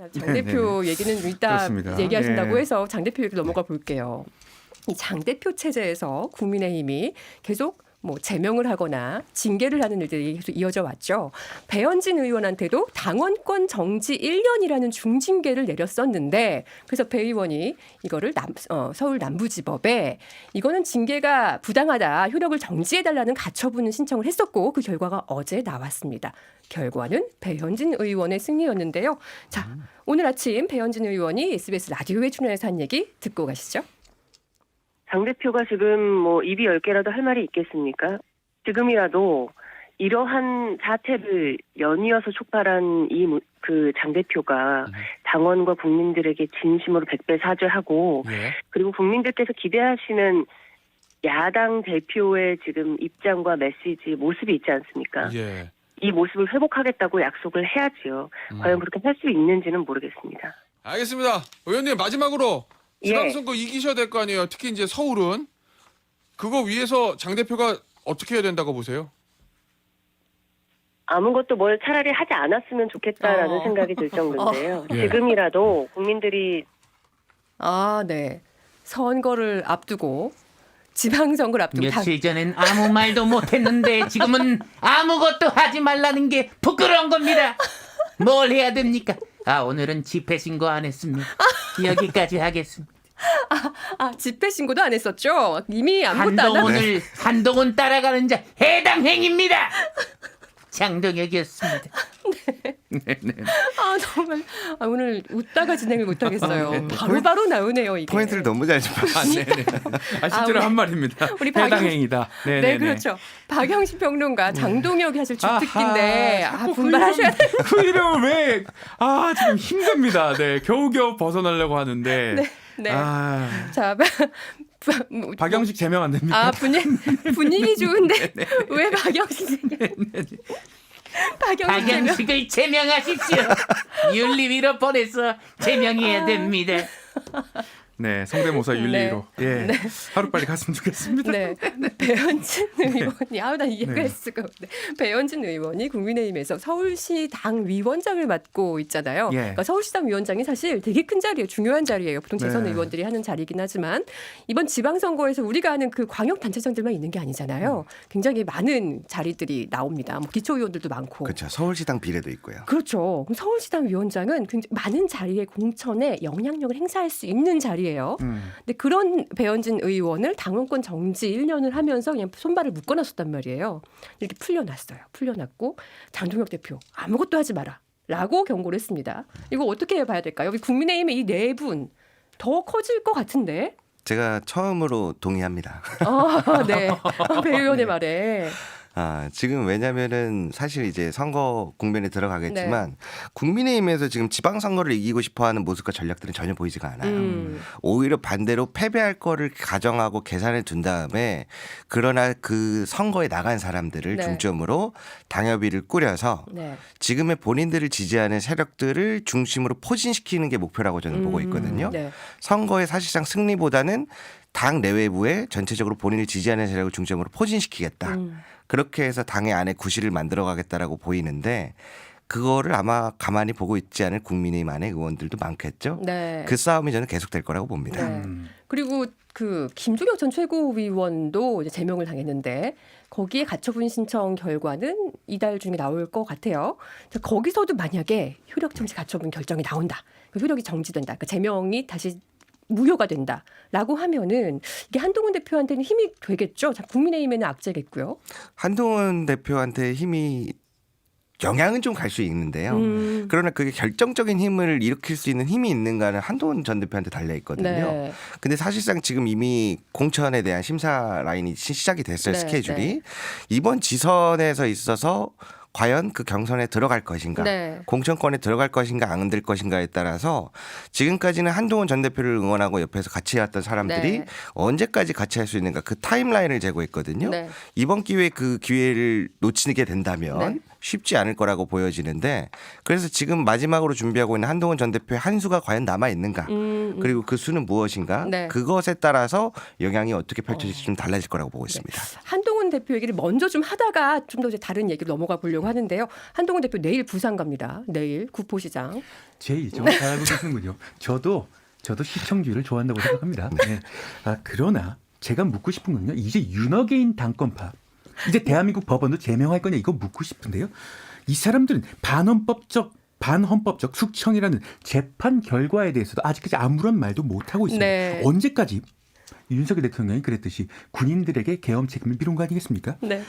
자, 장 대표 얘기는 이따 그렇습니다. 얘기하신다고 예. 해서 장 대표 얘기로 넘어가 볼게요. 이 장 대표 체제에서 국민의힘이 계속 뭐 제명을 하거나 징계를 하는 일들이 계속 이어져 왔죠. 배현진 의원한테도 당원권 정지 1년이라는 중징계를 내렸었는데 그래서 배 의원이 이거를 서울 남부지법에 이거는 징계가 부당하다, 효력을 정지해달라는 가처분 신청을 했었고 그 결과가 어제 나왔습니다. 결과는 배현진 의원의 승리였는데요. 자, 오늘 아침 배현진 의원이 SBS 라디오에 출연해서 한 얘기 듣고 가시죠. 장 대표가 지금 뭐 입이 10개라도 할 말이 있겠습니까? 지금이라도 이러한 사태를 연이어서 촉발한 그 장 대표가 당원과 국민들에게 진심으로 백배 사죄하고 예. 그리고 국민들께서 기대하시는 야당 대표의 지금 입장과 메시지, 모습이 있지 않습니까? 예. 이 모습을 회복하겠다고 약속을 해야지요. 과연 그렇게 할 수 있는지는 모르겠습니다. 알겠습니다. 의원님 마지막으로 예. 지방선거 이기셔야 될 거 아니에요. 특히 이제 서울은 그거 위해서 장 대표가 어떻게 해야 된다고 보세요? 아무것도 뭘 차라리 하지 않았으면 좋겠다라는 생각이 들 정도인데요. 예. 지금이라도 국민들이 네. 선거를 앞두고 지방선거를 앞두고 며칠 전엔 아무 말도 못했는데 지금은 아무것도 하지 말라는 게 부끄러운 겁니다. 뭘 해야 됩니까? 오늘은 집회 신고 안 했습니다. 여기까지 하겠습니다. 집회 신고도 안 했었죠. 이미 아무것도 안 하고 한동훈 따라가는 자 해당 행위입니다. 장동혁이었습니다. 정말 오늘 웃다가 진행을 못 하겠어요. 네. 바로 나오네요, 이게. 포인트를 너무 잘 짚었어요. 네네. 실제로 우리- 한 말입니다. 우리 해당 행위다. 네네. 네, 그렇죠. 박영신 평론가, 장동혁이 하실 주특기인데 자꾸 분발하셔야 돼요. 그 이름을 왜? 지금 힘듭니다. 네, 겨우겨우 벗어나려고 하는데. 네. 자, 박영식 제명 안 됩니까? 분위기 좋은데 왜 박영신 박영식을 제명하십시오. 윤리위로 보내서 제명해야 됩니다. 네, 성대모사 윤리로. 예, 하루빨리 갔으면 좋겠습니다. 네, 배현진 의원이 나 이해할 수가 없네. 배현진 의원이 국민의힘에서 서울시 당 위원장을 맡고 있잖아요. 예. 그러니까 서울시당 위원장이 사실 되게 큰 자리예요, 중요한 자리예요. 보통 재선 네. 의원들이 하는 자리이긴 하지만 이번 지방선거에서 우리가 아는 그 광역 단체장들만 있는 게 아니잖아요. 굉장히 많은 자리들이 나옵니다. 뭐 기초의원들도 많고. 그렇죠. 서울시당 비례도 있고요. 그렇죠. 그럼 서울시당 위원장은 굉장히 많은 자리의 공천에 영향력을 행사할 수 있는 자리예요. 근데 그런 배현진 의원을 당원권 정지 1년을 하면서 그냥 손발을 묶어놨었단 말이에요. 이렇게 풀려났어요. 풀려났고 장동혁 대표 아무것도 하지 마라 라고 경고를 했습니다. 이거 어떻게 봐야 될까요? 국민의힘의 이 네 분 더 커질 것 같은데. 제가 처음으로 동의합니다. 네. 배 의원의 말에. 지금 왜냐면은 사실 이제 선거 국면에 들어가겠지만 국민의힘에서 지금 지방선거를 이기고 싶어하는 모습과 전략들은 전혀 보이지가 않아요. 오히려 반대로 패배할 거를 가정하고 계산해 둔 다음에 그러나 그 선거에 나간 사람들을 네. 중점으로 당협위를 꾸려서 네. 지금의 본인들을 지지하는 세력들을 중심으로 포진시키는 게 목표라고 저는 보고 있거든요. 네. 선거의 사실상 승리보다는 당 내외부에 전체적으로 본인을 지지하는 세력을 중점으로 포진시키겠다. 그렇게 해서 당의 안에 구실을 만들어가겠다라고 보이는데 그거를 아마 가만히 보고 있지 않을 국민의힘 안의 의원들도 많겠죠. 네. 그 싸움이 저는 계속될 거라고 봅니다. 네. 그리고 그 김종혁 전 최고위원도 이제 제명을 당했는데 거기에 가처분 신청 결과는 이달 중에 나올 것 같아요. 거기서도 만약에 효력 정지 가처분 결정이 나온다. 그 효력이 정지된다. 그 제명이 다시 무효가 된다라고 하면은 이게 한동훈 대표한테는 힘이 되겠죠. 국민의힘에는 악재겠고요. 한동훈 대표한테 힘이 영향은 좀 갈 수 있는데요. 그러나 그게 결정적인 힘을 일으킬 수 있는 힘이 있는가는 한동훈 전 대표한테 달려 있거든요. 네. 근데 사실상 지금 이미 공천에 대한 심사 라인이 시작이 됐어요. 네, 스케줄이. 네. 이번 지선에서 있어서 과연 그 경선에 들어갈 것인가, 네. 공천권에 들어갈 것인가 안 들 것인가에 따라서 지금까지는 한동훈 전 대표를 응원하고 옆에서 같이 해왔던 사람들이 네. 언제까지 같이 할 수 있는가 그 타임라인을 제고했거든요. 네. 이번 기회에 그 기회를 놓치게 된다면 네. 쉽지 않을 거라고 보여지는데 그래서 지금 마지막으로 준비하고 있는 한동훈 전 대표의 한 수가 과연 남아 있는가 그리고 그 수는 무엇인가 네. 그것에 따라서 영향이 어떻게 펼쳐질지 좀 달라질 거라고 보고 있습니다. 한동훈 대표 얘기를 먼저 좀 하다가 좀 더 이제 다른 얘기로 넘어가 보려고 알아보려고 하는데요. 한동훈 대표 내일 부산 갑니다. 내일 구포시장. 제일 정말 잘 알고 계시는군요. 저도 시청주의를 좋아한다고 생각합니다. 네. 그러나 제가 묻고 싶은 건요. 이제 윤어게인 당권파. 이제 대한민국 법원도 제명할 거냐 이거 묻고 싶은데요. 이 사람들은 반헌법적 숙청이라는 재판 결과에 대해서도 아직까지 아무런 말도 못하고 있습니다. 네. 언제까지 윤석열 대통령이 그랬듯이 군인들에게 계엄 책임을 미룬 거 아니겠습니까? 네.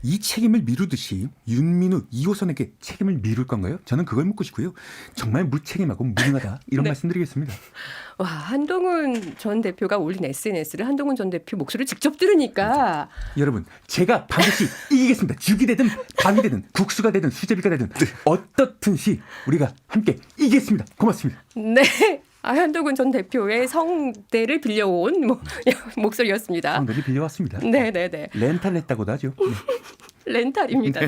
이 책임을 미루듯이 윤민우 2호선에게 책임을 미룰 건가요? 저는 그걸 묻고 싶고요. 정말 무책임하고 무능하다 이런 네. 말씀드리겠습니다. 와, 한동훈 전 대표가 올린 SNS를 한동훈 전 대표 목소리를 직접 들으니까 여러분 제가 반드시 이기겠습니다. 죽이 되든 밥이 되든 국수가 되든 수제비가 되든 어떻든지 우리가 함께 이기겠습니다. 고맙습니다. 네. 한동훈 전 대표의 성대를 빌려온 목소리였습니다. 상대리 빌려왔습니다. 네네네. 렌탈했다고도 하죠. 네. 렌탈입니다.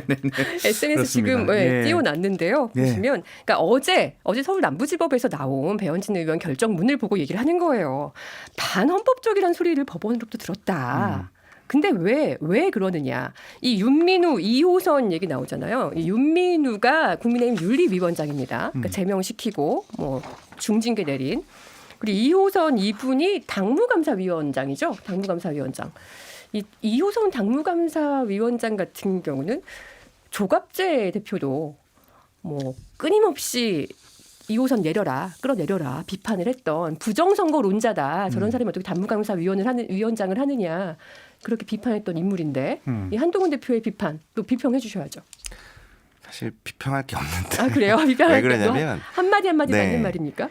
SNS 지금 그렇습니다. 예. 띄워놨는데요. 예. 보시면 그러니까 어제 서울 남부지법에서 나온 배현진 의원 결정문을 보고 얘기를 하는 거예요. 반헌법적이라는 소리를 법원으로부터 들었다. 근데 왜 그러느냐. 이 윤민우 2호선 얘기 나오잖아요. 이 윤민우가 국민의힘 윤리위원장입니다. 그러니까 제명시키고 뭐 중징계 내린. 그리고 2호선 이분이 당무감사위원장이죠. 당무감사위원장. 이 2호선 당무감사위원장 같은 경우는 조갑재 대표도 뭐 끊임없이 2호선 내려라, 끌어내려라 비판을 했던 부정선거론자다. 저런 사람이 어떻게 위원장을 하느냐. 그렇게 비판했던 인물인데 이 한동훈 대표의 비판 또 비평해 주셔야죠. 사실 비평할 게 없는데. 아 그래요? 비평할 왜 그러냐면 한마디 네. 맞는 말입니까?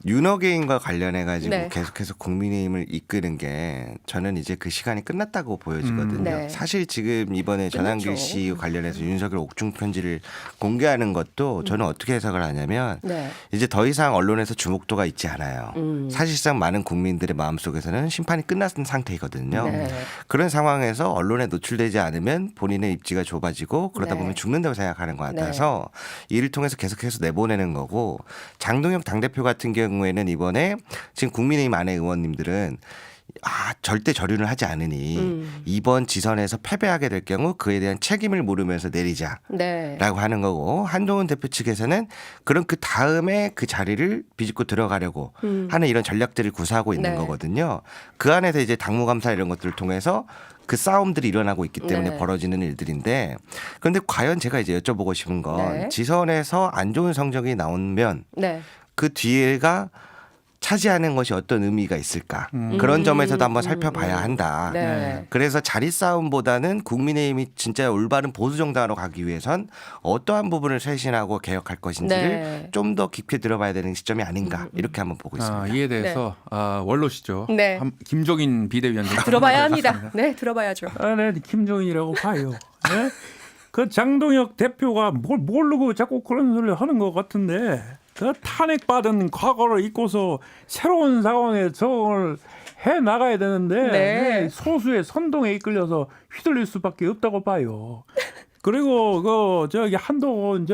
윤어게인과 관련해 가지고 네. 계속해서 국민의힘을 이끄는 게 저는 이제 그 시간이 끝났다고 보여지거든요. 네. 사실 지금 이번에 전한길 끝났죠. 씨 관련해서 윤석열 옥중 편지를 공개하는 것도 저는 어떻게 해석을 하냐면 네. 이제 더 이상 언론에서 주목도가 있지 않아요. 사실상 많은 국민들의 마음속에서는 심판이 끝난 상태이거든요. 네. 그런 상황에서 언론에 노출되지 않으면 본인의 입지가 좁아지고 그러다 네. 보면 죽는다고 생각하는 것 같아서 이를 통해서 계속해서 내보내는 거고 장동혁 당대표 같은 경우에는 이번에 지금 국민의힘 안에 의원님들은 절대 저륜을 하지 않으니 이번 지선에서 패배하게 될 경우 그에 대한 책임을 물으면서 내리자라고 네. 하는 거고 한동훈 대표 측에서는 그런 그 다음에 그 자리를 비집고 들어가려고 하는 이런 전략들을 구사하고 있는 네. 거거든요. 그 안에서 이제 당무감사 이런 것들을 통해서 그 싸움들이 일어나고 있기 때문에 네. 벌어지는 일들인데 그런데 과연 제가 이제 여쭤보고 싶은 건 네. 지선에서 안 좋은 성적이 나오면 네. 그 뒤에가 차지하는 것이 어떤 의미가 있을까 그런 점에서도 한번 살펴봐야 한다. 네. 그래서 자리 싸움보다는 국민의힘이 진짜 올바른 보수 정당으로 가기 위해선 어떠한 부분을 쇄신하고 개혁할 것인지를 네. 좀 더 깊게 들어봐야 되는 시점이 아닌가 이렇게 한번 보고 있습니다. 이에 대해서 원로시죠. 네. 김종인 비대위원장 들어봐야 합니다. 네, 들어봐야죠. 네, 김종인이라고 봐요. 네? 그 장동혁 대표가 뭘 모르고 자꾸 그런 소리를 하는 것 같은데 그 탄핵받은 과거를 잊고서 새로운 상황에 적응을 해 나가야 되는데 네. 소수의 선동에 이끌려서 휘둘릴 수밖에 없다고 봐요. 그리고 한동훈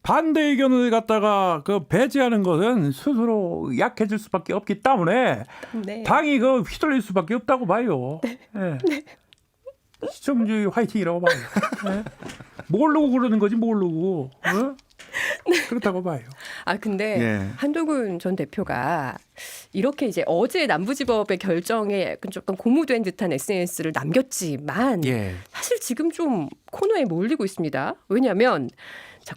반대 의견을 갖다가 배제하는 것은 스스로 약해질 수밖에 없기 때문에 네. 당이 휘둘릴 수밖에 없다고 봐요. 네. 시청주의 화이팅이라고 봐요. 네. 모르고 그러는 거지 모르고. 그렇다고 봐요. 근데 예. 한동훈 전 대표가 이렇게 이제 어제 남부지법의 결정에 조금 고무된 듯한 SNS를 남겼지만 예. 사실 지금 좀 코너에 몰리고 있습니다. 왜냐하면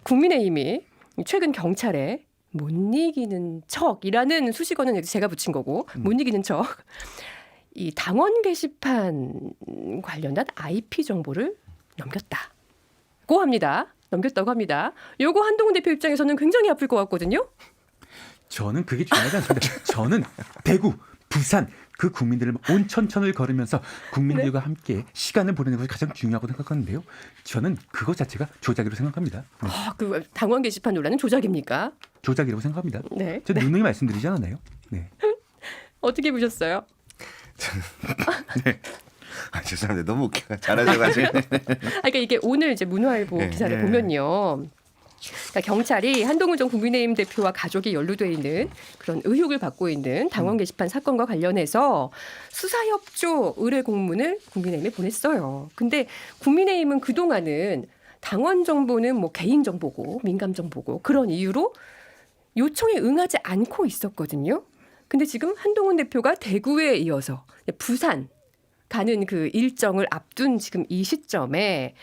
국민의힘이 최근 경찰에 못 이기는 척이라는 수식어는 제가 붙인 거고 못 이기는 척. 이 당원 게시판 관련한 IP 정보를 넘겼다고 합니다. 넘겼다고 합니다. 요거 한동훈 대표 입장에서는 굉장히 아플 것 같거든요. 저는 그게 중요하지 않습니다. 저는 대구, 부산 그 국민들을 온천천을 걸으면서 국민들과 함께 시간을 보내는 것이 가장 중요하다고 생각하는데요. 저는 그것 자체가 조작이라고 생각합니다. 네. 그 당원 게시판 논란은 조작입니까? 조작이라고 생각합니다. 네. 저 누누이 말씀드리지 않았나요? 네. 어떻게 보셨어요? 네. 죄송합니다. 너무 웃겨. 잘하셔가지고. 그러니까 이게 오늘 이제 문화일보 네, 기사를 네. 보면요. 그러니까 경찰이 한동훈 전 국민의힘 대표와 가족이 연루돼 있는 그런 의혹을 받고 있는 당원 게시판 사건과 관련해서 수사협조 의뢰 공문을 국민의힘에 보냈어요. 근데 국민의힘은 그동안은 당원 정보는 뭐 개인 정보고 민감 정보고 그런 이유로 요청에 응하지 않고 있었거든요. 근데 지금 한동훈 대표가 대구에 이어서 부산 가는 그 일정을 앞둔 지금 이 시점에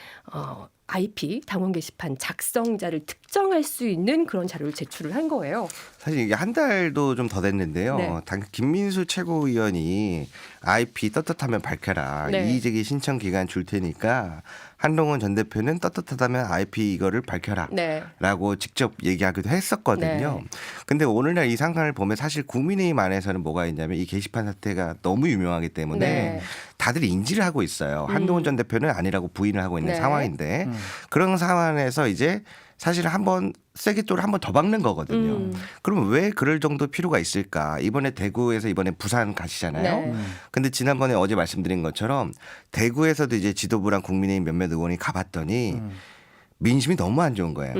IP 당원 게시판 작성자를 특정할 수 있는 그런 자료를 제출을 한 거예요. 사실 이게 한 달도 좀 더 됐는데요. 네. 김민수 최고위원이 IP 떳떳하면 밝혀라. 네. 이의제기 신청 기간 줄 테니까 한동훈 전 대표는 떳떳하다면 IP 이거를 밝혀라. 네. 라고 직접 얘기하기도 했었거든요. 네. 근데 오늘날 이 상황을 보면 사실 국민의힘 안에서는 뭐가 있냐면 이 게시판 사태가 너무 유명하기 때문에 네. 다들 인지를 하고 있어요. 한동훈 전 대표는 아니라고 부인을 하고 있는 네. 상황인데 그런 상황에서 이제 사실 한번 세게돌을 한번 더 박는 거거든요. 그러면 왜 그럴 정도 필요가 있을까? 이번에 대구에서 이번에 부산 가시잖아요. 네. 근데 지난번에 어제 말씀드린 것처럼 대구에서도 이제 지도부랑 국민의힘 몇몇 의원이 가봤더니 민심이 너무 안 좋은 거예요.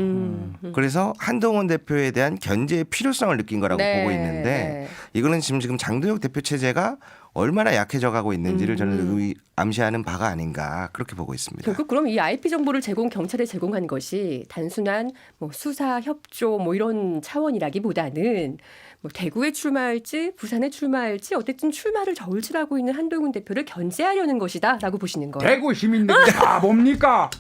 그래서 한동훈 대표에 대한 견제의 필요성을 느낀 거라고 네. 보고 있는데 네. 이거는 지금 장동혁 대표 체제가 얼마나 약해져 가고 있는지를 저는 암시하는 바가 아닌가 그렇게 보고 있습니다. 결국 그럼 이 IP 정보를 경찰에 제공한 것이 단순한 뭐 수사 협조 뭐 이런 차원이라기보다는 뭐 대구에 출마할지 부산에 출마할지 어쨌든 출마를 저울질하고 있는 한동훈 대표를 견제하려는 것이다라고 보시는 거예요. 대구 시민들이 바보입니까?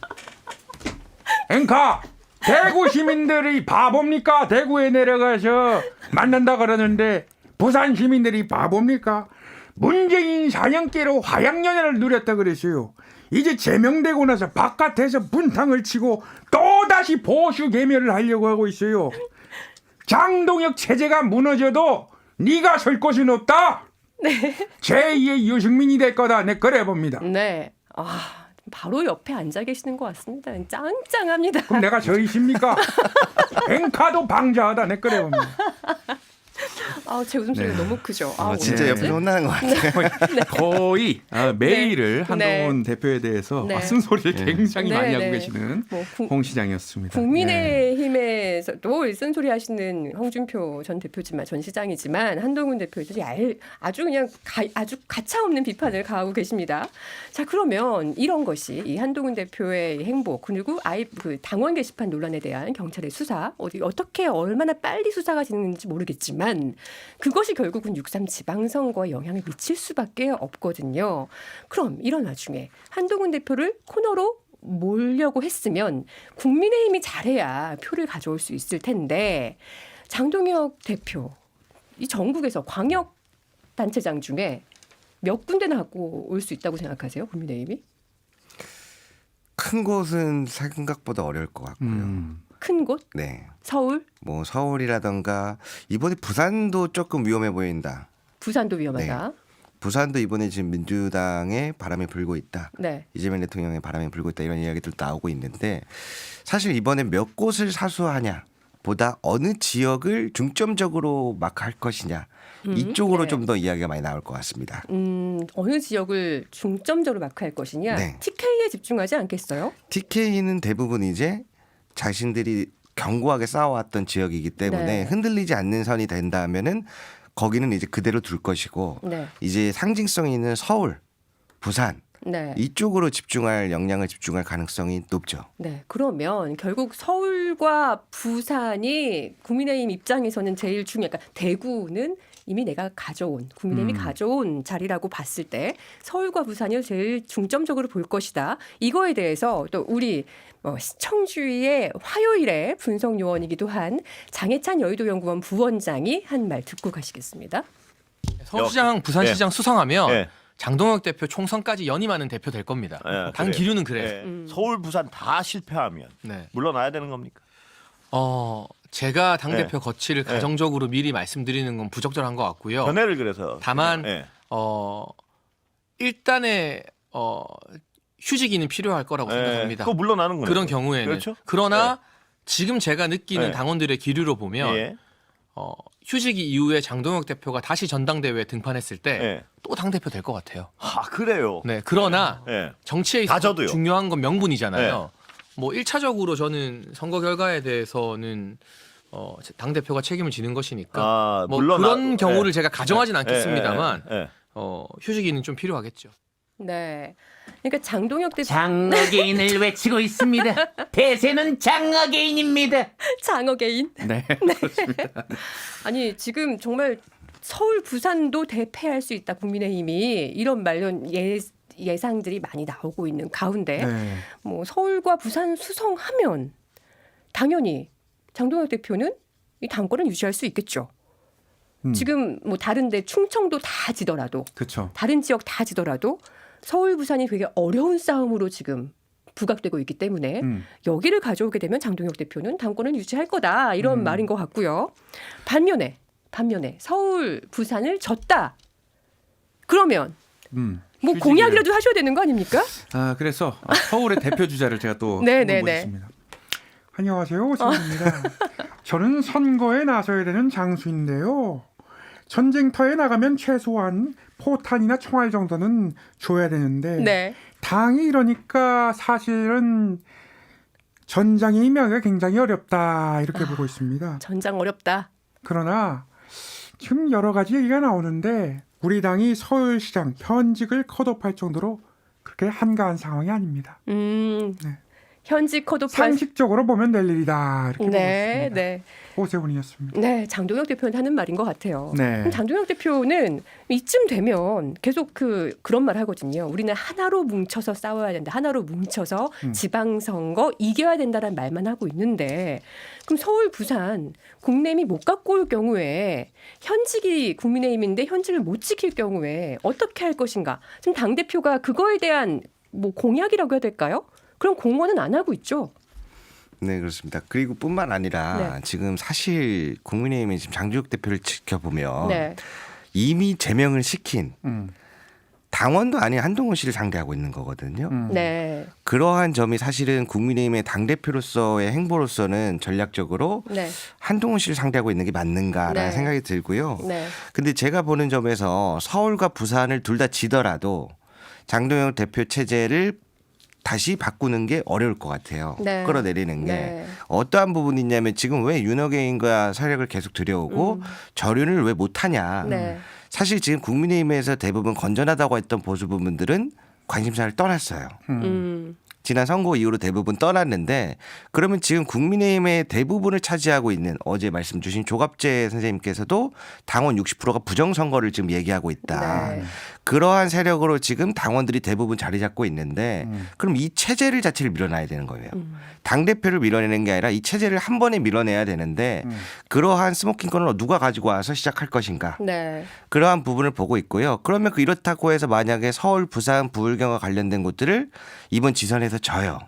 앵카 대구 시민들이 바보입니까? 대구에 내려가서 만난다 그러는데 부산 시민들이 바보입니까? 문재인 사냥개로 화양연화를 누렸다 그랬어요. 이제 제명되고 나서 바깥에서 분탕을 치고 또다시 보수 개멸을 하려고 하고 있어요. 장동혁 체제가 무너져도 네가 설 곳은 없다. 네. 제2의 유승민이 될 거다. 내 그래 봅니다. 네. 바로 옆에 앉아 계시는 것 같습니다. 짱짱합니다. 그럼 내가 저 있습니까? 앵카도 방자하다. 내 그래 봅니다. 제 웃음소리가 너무 크죠. 진짜 오늘 옆에서 혼나는 것 같아요. 거의 메일을 네. 한동훈 대표에 대해서 네. 쓴소리를 굉장히 네, 많이 네. 하고 계시는 뭐 홍 시장이었습니다. 국민의힘에서도 쓴소리 하시는 홍준표 전 대표지만 전 시장이지만 한동훈 대표에서 아주 그냥 아주 가차없는 비판을 가하고 계십니다. 자, 그러면 이런 것이 이 한동훈 대표의 행보 그리고 그 당원 게시판 논란에 대한 경찰의 수사 어떻게 얼마나 빨리 수사가 진행되는지 모르겠지만 그것이 결국은 6.3 지방선거에 영향을 미칠 수밖에 없거든요. 그럼 이런 와중에 한동훈 대표를 코너로 몰려고 했으면 국민의힘이 잘해야 표를 가져올 수 있을 텐데 장동혁 대표 이 전국에서 광역 단체장 중에 몇 군데나 갖고 올 수 있다고 생각하세요? 국민의힘이? 큰 곳은 생각보다 어려울 것 같고요. 큰 곳? 네. 서울? 뭐 서울이라던가 이번에 부산도 조금 위험해 보인다. 부산도 위험하다. 부산도 이번에 지금 민주당의 바람이 불고 있다. 네. 이재명 대통령의 바람이 불고 있다. 이런 이야기들도 나오고 있는데 사실 이번에 몇 곳을 사수하냐 보다 어느 지역을 중점적으로 막할 것이냐 이쪽으로 네. 좀 더 이야기가 많이 나올 것 같습니다. 어느 지역을 중점적으로 마크할 것이냐? 네. TK에 집중하지 않겠어요? TK는 대부분 이제 자신들이 견고하게 싸워왔던 지역이기 때문에 네. 흔들리지 않는 선이 된다면은 거기는 이제 그대로 둘 것이고 네. 이제 상징성이 있는 서울, 부산 네. 이쪽으로 영향을 집중할 가능성이 높죠. 네. 그러면 결국 서울과 부산이 국민의힘 입장에서는 제일 그러니까 대구는 이미 내가 가져온 국민의힘이 가져온 자리라고 봤을 때 서울과 부산을 제일 중점적으로 볼 것이다. 이거에 대해서 또 우리 시청주의의 화요일에 분석 요원이기도 한 장해찬 여의도연구원 부원장이 한 말 듣고 가시겠습니다. 서울시장, 부산시장 수상하면 예. 장동혁 대표 총선까지 연임하는 대표 될 겁니다. 예, 당 그래요. 기류는 그래요. 예. 서울, 부산 다 실패하면 네. 물러나야 되는 겁니까? 제가 당 대표 네. 거취를 네. 가정적으로 미리 말씀드리는 건 부적절한 것 같고요. 견해를 그래서 다만 예. 일단의 휴직이는 필요할 거라고 생각합니다. 그거 물러나는 거예요. 그런 경우에는 그렇죠? 그러나 지금 제가 느끼는 네. 당원들의 기류로 보면 예. 휴직이 이후에 장동혁 대표가 다시 전당대회에 등판했을 때 예. 또 당대표 될 것 같아요. 아 그래요. 네, 그러나 예. 정치에 있어 가져도요. 중요한 건 명분이잖아요. 뭐 1차적으로 저는 선거 결과에 대해서는 당 대표가 책임을 지는 것이니까 뭐 물론 그런 경우를 예. 제가 가정하진 않겠습니다만 예. 휴식기는 좀 필요하겠죠. 네. 그러니까 장동혁 대표 장어게인을 외치고 있습니다. 대세는 장어게인입니다. 장어개인. 네. 아니 지금 정말 서울 부산도 대패할 수 있다 국민의힘이 이런 말론 예상들이 많이 나오고 있는 가운데 네. 뭐 서울과 부산 수성하면 당연히 장동혁 대표는 이 당권을 유지할 수 있겠죠. 지금 뭐 다른데 충청도 다 지더라도 그렇죠. 다른 지역 다 지더라도 서울 부산이 되게 어려운 싸움으로 지금 부각되고 있기 때문에 여기를 가져오게 되면 장동혁 대표는 당권을 유지할 거다 이런 말인 것 같고요. 반면에 서울 부산을 졌다. 그러면 뭐 공약이라도 하셔야 되는 거 아닙니까? 그래서 서울의 대표 주자를 제가 또 네네네. 모셨습니다. 안녕하세요. 오세훈입니다. 저는 선거에 나서야 되는 장수인데요. 전쟁터에 나가면 최소한 포탄이나 총알 정도는 줘야 되는데 네. 당이 이러니까 사실은 전장에 임하기가 굉장히 어렵다 이렇게 보고 있습니다. 전장 어렵다. 그러나 지금 여러 가지 얘기가 나오는데 우리 당이 서울시장 현직을 컷오프할 정도로 그렇게 한가한 상황이 아닙니다. 네. 네. 현직 컷오프 상식적으로 보면 될 일이다 이렇게 보고 네, 있습니다. 네. 오세훈이었습니다. 네, 장동혁 대표는 하는 말인 것 같아요. 네. 그럼 장동혁 대표는 이쯤 되면 계속 그런 말 하거든요. 우리는 하나로 뭉쳐서 싸워야 된다. 하나로 뭉쳐서 지방선거 이겨야 된다는 말만 하고 있는데 그럼 서울, 부산 국내임이 못 갖고 올 경우에 현직이 국민의힘인데 현직을 못 지킬 경우에 어떻게 할 것인가? 지금 당 대표가 그거에 대한 뭐 공약이라고 해야 될까요? 그런 공언은 안 하고 있죠. 네, 그렇습니다. 그리고 뿐만 아니라 네. 지금 사실 국민의힘이 지금 장동혁 대표를 지켜보면 네. 이미 제명을 시킨 당원도 아닌 한동훈 씨를 상대하고 있는 거거든요. 네. 그러한 점이 사실은 국민의힘의 당대표로서의 행보로서는 전략적으로 네. 한동훈 씨를 상대하고 있는 게 맞는가라는 네. 생각이 들고요. 네. 근데 제가 보는 점에서 서울과 부산을 둘 다 지더라도 장동혁 대표 체제를 다시 바꾸는 게 어려울 것 같아요. 네. 끌어내리는 게. 네. 어떠한 부분이 있냐면 지금 왜 윤호개인과 세력을 계속 들여오고 절윤을 왜 못하냐. 네. 사실 지금 국민의힘에서 대부분 건전하다고 했던 보수 부분들은 관심사를 떠났어요. 지난 선거 이후로 대부분 떠났는데 그러면 지금 국민의힘의 대부분을 차지하고 있는 어제 말씀 주신 조갑재 선생님께서도 당원 60%가 부정선거를 지금 얘기하고 있다. 네. 그러한 세력으로 지금 당원들이 대부분 자리 잡고 있는데 그럼 이 체제를 자체를 밀어놔야 되는 거예요. 당대표를 밀어내는 게 아니라 이 체제를 한 번에 밀어내야 되는데 그러한 스모킹건을 누가 가지고 와서 시작할 것인가. 네. 그러한 부분을 보고 있고요. 그러면 이렇다고 해서 만약에 서울, 부산, 부울경과 관련된 곳들을 이번 지선에서 져요.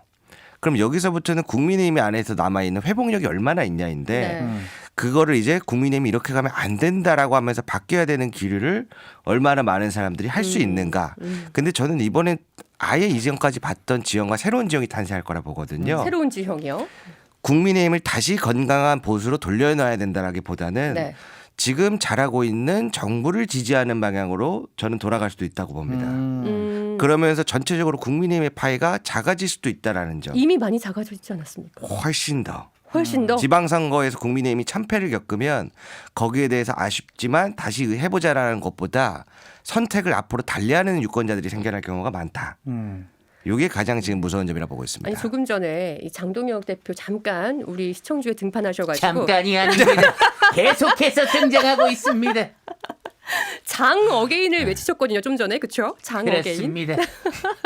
그럼 여기서부터는 국민의힘 안에서 남아있는 회복력이 얼마나 있냐인데 네. 그거를 이제 국민의힘이 이렇게 가면 안 된다라고 하면서 바뀌어야 되는 기류를 얼마나 많은 사람들이 할 수 있는가. 근데 저는 이번엔 아예 이전까지 봤던 지형과 새로운 지형이 탄생할 거라 보거든요. 새로운 지형이요. 국민의힘을 다시 건강한 보수로 돌려놔야 된다라기보다는 네. 지금 잘하고 있는 정부를 지지하는 방향으로 저는 돌아갈 수도 있다고 봅니다. 그러면서 전체적으로 국민의힘의 파이가 작아질 수도 있다라는 점. 이미 많이 작아져 있지 않았습니까? 훨씬 더. 훨씬 더. 지방선거에서 국민의힘이 참패를 겪으면 거기에 대해서 아쉽지만 다시 해보자라는 것보다 선택을 앞으로 달리하는 유권자들이 생겨날 경우가 많다. 이게 가장 지금 무서운 점이라고 보고 있습니다. 아니 조금 전에 이 장동혁 대표 잠깐 우리 시청주에 등판하셔가지고 잠깐이 아닙니다. 계속해서 등장하고 있습니다. 장어게인을 외치셨거든요. 좀 전에 그렇죠? 장어게인. 그렇습니다.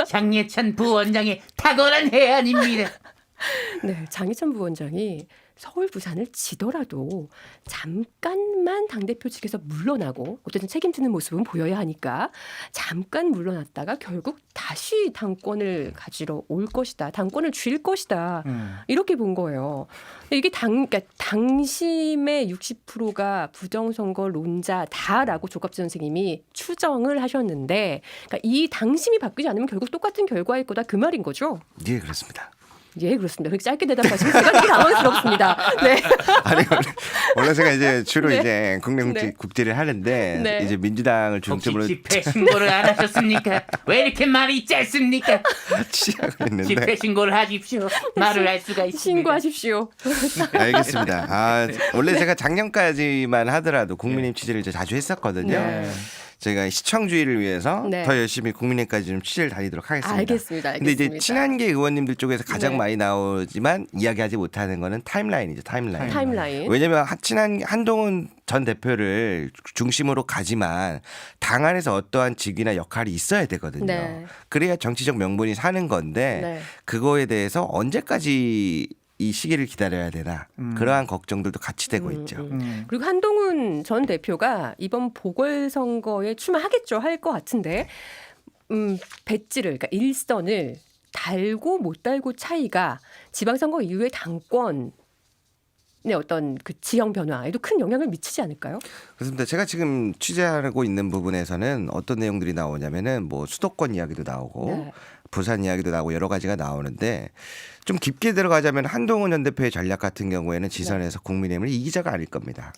장예찬 부원장의 탁월한 해안입니다. 네, 장희찬 부원장이 서울 부산을 지더라도 잠깐만 당대표 측에서 물러나고 어쨌든 책임지는 모습은 보여야 하니까 잠깐 물러났다가 결국 다시 당권을 가지러 올 것이다. 당권을 쥘 것이다. 이렇게 본 거예요. 이게 그러니까 당심의 60%가 부정선거론자다라고 조갑재 선생님이 추정을 하셨는데 그러니까 이 당심이 바뀌지 않으면 결국 똑같은 결과일 거다 그 말인 거죠. 네, 그렇습니다. 예, 그렇습니다. 그렇게 짧게 대답하시면 제가 되게 당황스럽습니다. 네. 아니 원래 제가 이제 주로 네. 이제 국제를 하는데 네. 이제 민주당을 혹시 중심으로 집회 신고를 안 하셨습니까? 왜 이렇게 말이 짧습니까? 시작을 했는데 집회 신고를 하십시오. 말을 할 수가 있습니다. 신고하십시오. 알겠습니다. 원래 제가 작년까지만 하더라도 국민의힘 취재를 이제 자주 했었거든요. 네. 제가 시청주의를 위해서 네. 더 열심히 국민의힘까지 좀 취재를 다니도록 하겠습니다. 알겠습니다. 근데 이제 친한계 의원님들 쪽에서 가장 네. 많이 나오지만 이야기하지 못하는 거는 타임라인이죠. 타임라인. 왜냐하면 한동훈 전 대표를 중심으로 가지만 당 안에서 어떠한 직위나 역할이 있어야 되거든요. 네. 그래야 정치적 명분이 사는 건데 네. 그거에 대해서 언제까지 이 시기를 기다려야 되나 그러한 걱정들도 같이 되고 있죠. 그리고 한동훈 전 대표가 이번 보궐선거에 출마하겠죠. 할 것 같은데 배지를 그러니까 일선을 달고 못 달고 차이가 지방선거 이후에 당권의 어떤 그 지형 변화에도 큰 영향을 미치지 않을까요? 그렇습니다. 제가 지금 취재하고 있는 부분에서는 어떤 내용들이 나오냐면은 뭐 수도권 이야기도 나오고 네. 부산 이야기도 나오고 여러 가지가 나오는데 좀 깊게 들어가자면 한동훈 전 대표의 전략 같은 경우에는 지선에서 국민의힘을 이기자가 아닐 겁니다.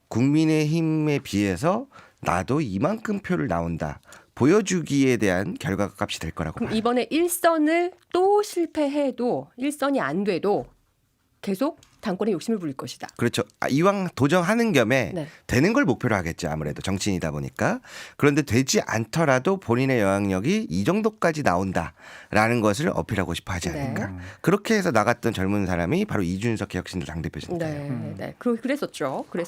국민의힘에 비해서 나도 이만큼 표를 나온다. 보여주기에 대한 결과값이 될 거라고 그럼 봐요. 이번에 일선을 또 실패해도 일선이 안 돼도 계속 당권에 욕심을 부릴 것이다. 그렇죠. 이왕 도정하는 겸에 네. 되는 걸 목표로 하겠죠. 아무래도 정치인이다 보니까. 그런데 되지 않더라도 본인의 영향력이 이 정도까지 나온다라는 것을 어필하고 싶어 하지 않을까. 네. 그렇게 해서 나갔던 젊은 사람이 바로 이준석 개혁신도 당대표입니다. 네. 그랬었죠. 근데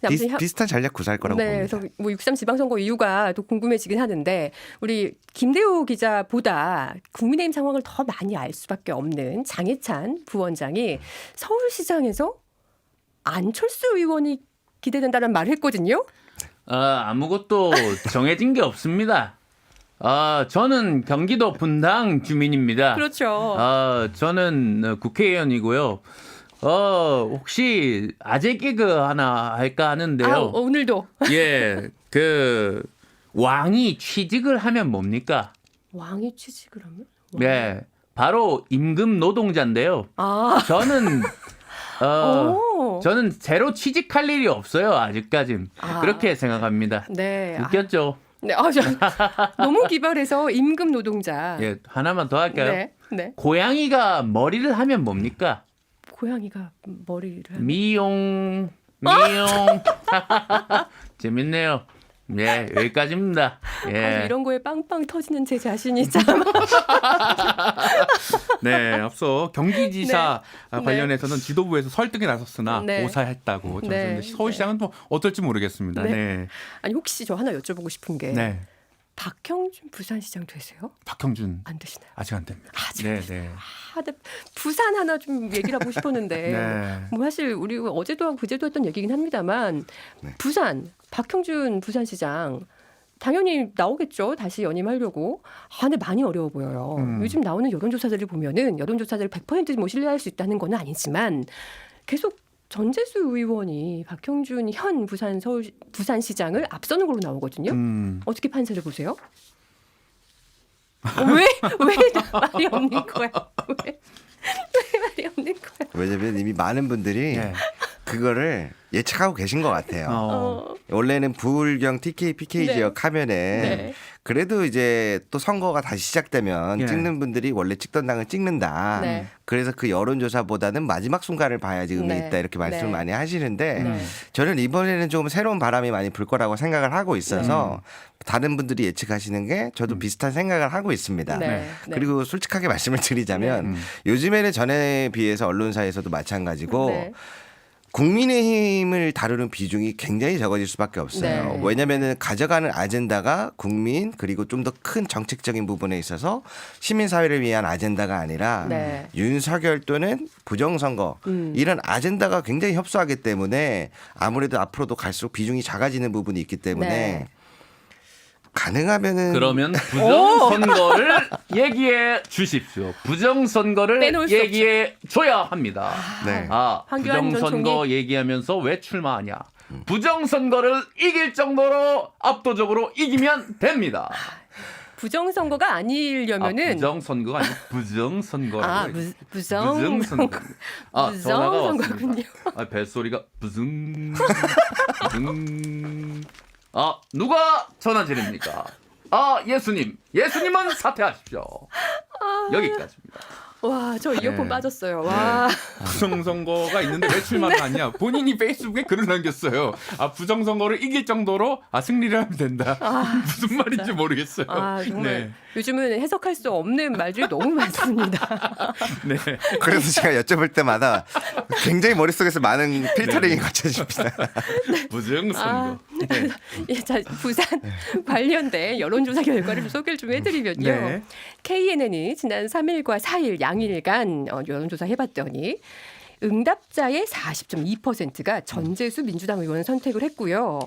아무튼 비슷한 전략 구사할 거라고 네, 봅니다. 그래서 뭐 6.3 지방선거 이유가 또 궁금해지긴 하는데 우리 김대호 기자보다 국민의힘 상황을 더 많이 알 수밖에 없는 장해찬 부원장이 서울시장에서 안철수 의원이 기대된다는 말을 했거든요. 아무것도 정해진 게 없습니다. 저는 경기도 분당 주민입니다. 그렇죠. 저는 국회의원이고요. 혹시 아재 개그 하나 할까 하는데요. 오늘도 예, 그 왕이 취직을 하면 뭡니까? 왕이 취직을 하면? 네, 바로 임금 노동자인데요. 저는 저는 제로 취직할 일이 없어요. 아직까진 그렇게 생각합니다. 네. 웃겼죠? 네, 너무 기발해서 임금 노동자. 예, 하나만 더 할까요? 네. 고양이가 머리를 하면 뭡니까? 고양이가 머리를 하면? 미용. 재밌네요. 네, 여기까지입니다. 예. 이런 거에 빵빵 터지는 제 자신이 참. 네, 앞서 경기지사 네. 관련해서는 지도부에서 설득에 나섰으나 네. 고사했다고 네. 서울시장은 또 어떨지 모르겠습니다. 네. 네. 아니 혹시 저 하나 여쭤보고 싶은 게 네. 박형준 부산시장 되세요? 박형준 안 되시나요? 아직 안 됩니다. 아직 네, 안 네. 근데 부산 하나 좀 얘기를 하고 싶었는데 네. 뭐 사실 우리 어제도 하고 그제도 했던 얘기긴 합니다만 네. 부산 박형준 부산시장 당연히 나오겠죠. 다시 연임하려고. 근데 많이 어려워 보여요. 요즘 나오는 여론조사들을 보면은 여론조사들을 100% 뭐 신뢰할 수 있다는 건 아니지만 계속 전재수 의원이 박형준 현 부산시장을 앞서는 걸로 나오거든요. 어떻게 판세를 보세요? 왜 말이 없는 거야? 왜 말이 없는 거야? 왜냐면 이미 많은 분들이 네. 그거를 예측하고 계신 것 같아요. 원래는 부울경 TK, PK 네. 지역 하면은 네. 그래도 이제 또 선거가 다시 시작되면 예. 찍는 분들이 원래 찍던 당을 찍는다. 네. 그래서 그 여론조사보다는 마지막 순간을 봐야지 의미 네. 있다 이렇게 말씀을 네. 많이 하시는데 네. 저는 이번에는 좀 새로운 바람이 많이 불 거라고 생각을 하고 있어서 다른 분들이 예측하시는 게 저도 비슷한 생각을 하고 있습니다. 네. 그리고 솔직하게 말씀을 드리자면 요즘에는 전에 비해서 언론사에서도 마찬가지고 네. 국민의힘을 다루는 비중이 굉장히 적어질 수밖에 없어요. 네. 왜냐하면 가져가는 아젠다가 국민 그리고 좀 더 큰 정책적인 부분에 있어서 시민사회를 위한 아젠다가 아니라 네. 윤석열 또는 부정선거 이런 아젠다가 굉장히 협소하기 때문에 아무래도 앞으로도 갈수록 비중이 작아지는 부분이 있기 때문에 네. 가능하면은 그러면 부정선거를 얘기해 주십시오. 부정선거를 빼놓을 수 얘기해 줘야 합니다. 네. 황교안 전 부정선거 총리. 얘기하면서 왜 출마하냐. 부정선거를 이길 정도로 압도적으로 이기면 됩니다. 부정선거가 아니려면은 부정선거가 아니고 부정선거라고. 부정선거. 전화가 왔습니다. 부정선거군요. 벨소리가 부승. 부승. 누가 전화 드립니까? 예수님은 사퇴하십시오. 여기까지입니다. 와, 저 이어폰 네. 빠졌어요. 와. 부정선거가 있는데 며칠만 아니야. 본인이 페이스북에 글을 남겼어요. 부정선거를 이길 정도로 승리를 하면 된다. 무슨 말인지 모르겠어요. 정말 네. 요즘은 해석할 수 없는 말들이 너무 많습니다. 네. 그래서 제가 여쭤볼 때마다 굉장히 머릿속에서 많은 필터링이 거쳐집니다. 부정선거. 자, 부산 관련된 여론조사 결과를 좀 소개를 좀 해드리면요. 네. KNN이 지난 3일과 4일 양일간 여론조사 해봤더니 응답자의 40.2%가 전재수 민주당 의원을 선택을 했고요.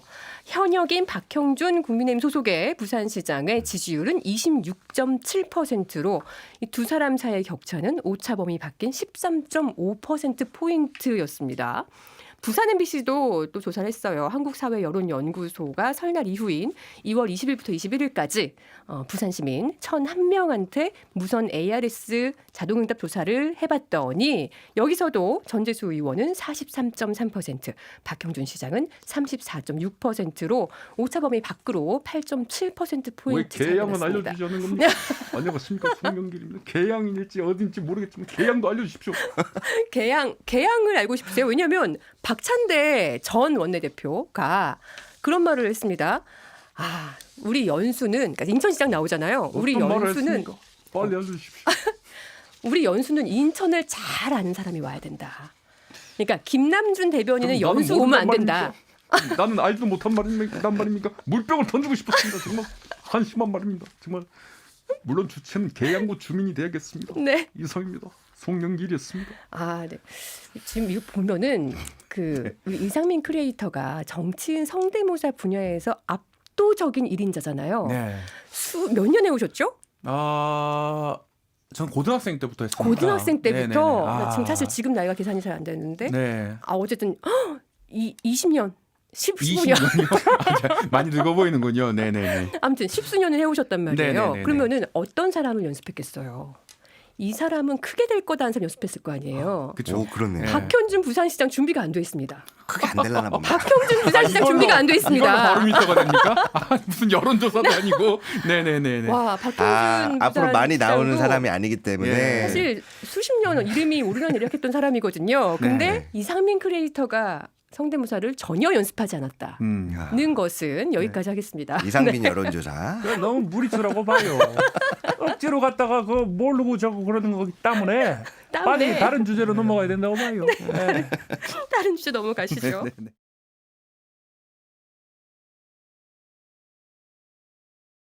현역인 박형준 국민의힘 소속의 부산시장의 지지율은 26.7%로 이 두 사람 사이의 격차는 오차범위 밖인 13.5%포인트였습니다. 부산 MBC도 또 조사를 했어요. 한국사회여론연구소가 설날 이후인 2월 20일부터 21일까지 부산 시민 1,001명한테 무선 ARS 자동응답 조사를 해봤더니 여기서도 전재수 의원은 43.3%, 박형준 시장은 34.6%로 오차범위 밖으로 8.7%포인트 차이가 개양은 났습니다. 알려주지 않는 겁니까? 안녕하십니까, 송영길입니다. 개양인일지 어딘지 모르겠지만 개양도 알려주십시오. 개양을 알고 싶으세요? 왜냐하면 박찬대 전 원내대표가 그런 말을 했습니다. 우리 연수는, 그러니까 인천시장 나오잖아요. 우리 어떤 말을 연수는 했습니까? 빨리 알려주십시오. 우리 연수는 인천을 잘 아는 사람이 와야 된다. 그러니까 김남준 대변인은 그럼 나는 연수 오면 안 모른단 된다. 말입니까? 나는 알지도 못한 말입니까? 물병을 던지고 싶었습니다. 정말 한심한 말입니다. 정말 물론 주체는 계양구 주민이 돼야겠습니다. 네. 이성입니다. 송영길이었습니다. 네. 지금 이거 보면은 우리 이상민 크리에이터가 정치인 성대모사 분야에서 압도적인 1인자잖아요. 네. 몇 년 해오셨죠? 전 고등학생 때부터 했습니다. 고등학생 때부터. 네네네. 지금 사실 지금 나이가 계산이 잘 안 되는데. 네. 어쨌든 20년. 15년. 20년이요? 많이 늙어 보이는군요. 네네네. 아무튼 10수년을 해오셨단 말이에요. 네네네네. 그러면은 어떤 사람을 연습했겠어요? 이 사람은 크게 될 거다는 사람 연습했을 거 아니에요. 그렇죠. 오, 그렇네요. 박형준 부산시장 준비가 안 돼 있습니다. 크게 안 되려나 봅니다. 박형준 부산시장 준비가 안 돼 이걸로 있습니다. 바로미터가 됩니까? 무슨 여론조사도 아니고. 네네네네. 와, 박형준 앞으로 많이 나오는 부산시장도 사람이 아니기 때문에 예. 사실 수십 년 이름이 오르락내리락했던 사람이거든요. 근데 네. 이상민 크리에이터가 성대모사를 전혀 연습하지 않았다는 것은 여기까지 하겠습니다. 이상민 여론조사. 너무 무리수라고 봐요. 억지로 갔다가 그거 모르고 저거 그러는 거기 때문에 빨리 다른 주제로 넘어가야 된다고 봐요. 네. 다른 주제 넘어가시죠. 네네네.